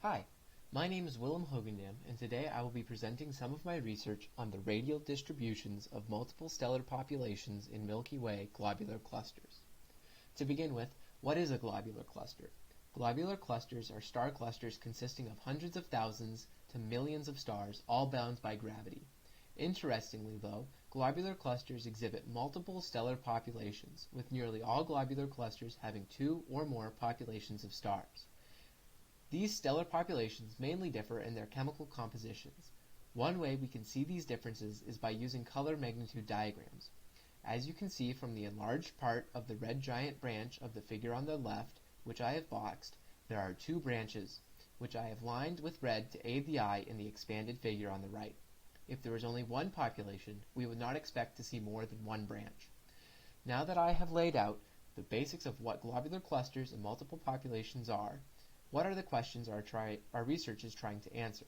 Hi, my name is Willem Hoogendam, and today I will be presenting some of my research on the radial distributions of multiple stellar populations in Milky Way globular clusters. To begin with, what is a globular cluster? Globular clusters are star clusters consisting of hundreds of thousands to millions of stars, all bound by gravity. Interestingly, though, globular clusters exhibit multiple stellar populations, with nearly all globular clusters having two or more populations of stars. These stellar populations mainly differ in their chemical compositions. One way we can see these differences is by using color magnitude diagrams. As you can see from the enlarged part of the red giant branch of the figure on the left, which I have boxed, there are two branches, which I have lined with red to aid the eye in the expanded figure on the right. If there was only one population, we would not expect to see more than one branch. Now that I have laid out the basics of what globular clusters and multiple populations are, what are the questions our research is trying to answer?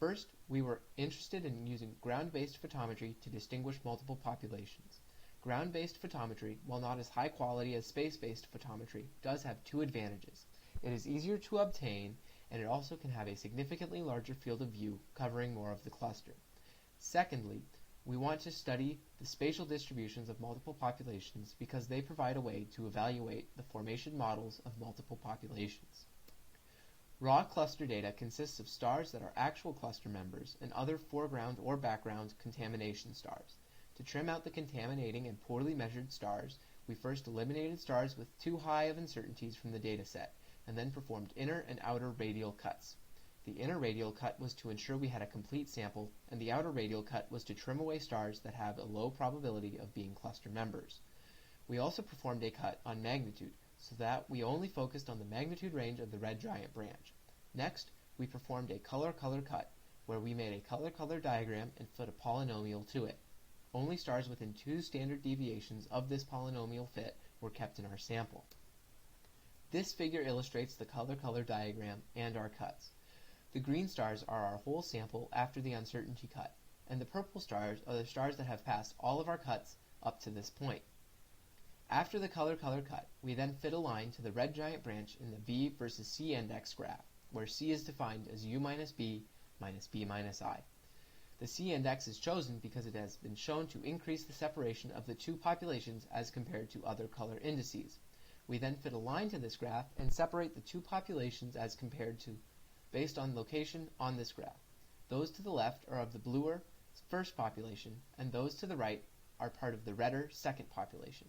First, we were interested in using ground-based photometry to distinguish multiple populations. Ground-based photometry, while not as high quality as space-based photometry, does have two advantages. It is easier to obtain, and it also can have a significantly larger field of view, covering more of the cluster. Secondly, we want to study the spatial distributions of multiple populations because they provide a way to evaluate the formation models of multiple populations. Raw cluster data consists of stars that are actual cluster members and other foreground or background contamination stars. To trim out the contaminating and poorly measured stars, we first eliminated stars with too high of uncertainties from the dataset, and then performed inner and outer radial cuts. The inner radial cut was to ensure we had a complete sample, and the outer radial cut was to trim away stars that have a low probability of being cluster members. We also performed a cut on magnitude, so that we only focused on the magnitude range of the red giant branch. Next, we performed a color-color cut, where we made a color-color diagram and fit a polynomial to it. Only stars within two standard deviations of this polynomial fit were kept in our sample. This figure illustrates the color-color diagram and our cuts. The green stars are our whole sample after the uncertainty cut, and the purple stars are the stars that have passed all of our cuts up to this point. After the color-color cut, we then fit a line to the red giant branch in the V versus C index graph, where C is defined as U minus B minus I. The C index is chosen because it has been shown to increase the separation of the two populations as compared to other color indices. We then fit a line to this graph and separate the two populations as compared to based on location on this graph. Those to the left are of the bluer first population, and those to the right are part of the redder second population.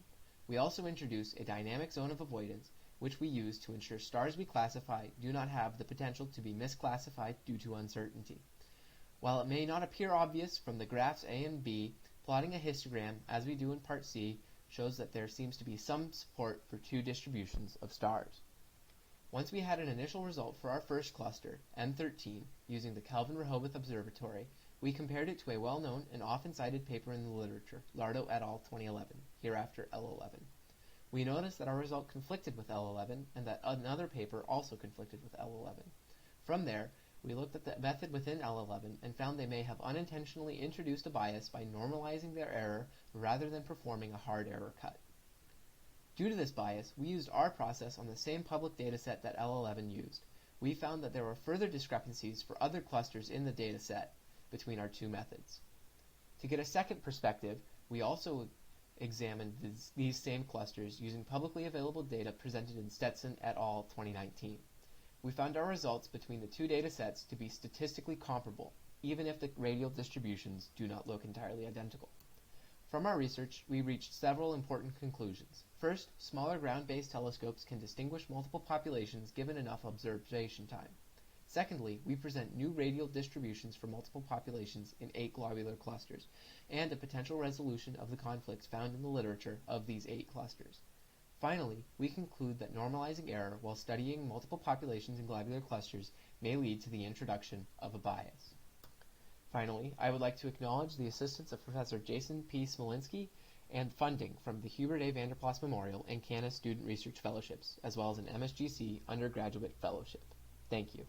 We also introduce a dynamic zone of avoidance, which we use to ensure stars we classify do not have the potential to be misclassified due to uncertainty. While it may not appear obvious from the graphs A and B, plotting a histogram, as we do in Part C, shows that there seems to be some support for two distributions of stars. Once we had an initial result for our first cluster, M13, using the Kelvin-Rehoboth Observatory, we compared it to a well-known and often cited paper in the literature, Lardo et al. 2011, hereafter L11. We noticed that our result conflicted with L11 and that another paper also conflicted with L11. From there, we looked at the method within L11 and found they may have unintentionally introduced a bias by normalizing their error rather than performing a hard error cut. Due to this bias, we used our process on the same public dataset that L11 used. We found that there were further discrepancies for other clusters in the dataset between our two methods. To get a second perspective, we also examined these same clusters using publicly available data presented in Stetson et al. 2019. We found our results between the two datasets to be statistically comparable, even if the radial distributions do not look entirely identical. From our research, we reached several important conclusions. First, smaller ground-based telescopes can distinguish multiple populations given enough observation time. Secondly, we present new radial distributions for multiple populations in 8 globular clusters, and a potential resolution of the conflicts found in the literature of these 8 clusters. Finally, we conclude that normalizing error while studying multiple populations in globular clusters may lead to the introduction of a bias. Finally, I would like to acknowledge the assistance of Professor Jason P. Smolinski and funding from the Hubert A. Vanderplas Memorial and Canis Student Research Fellowships, as well as an MSGC undergraduate fellowship. Thank you.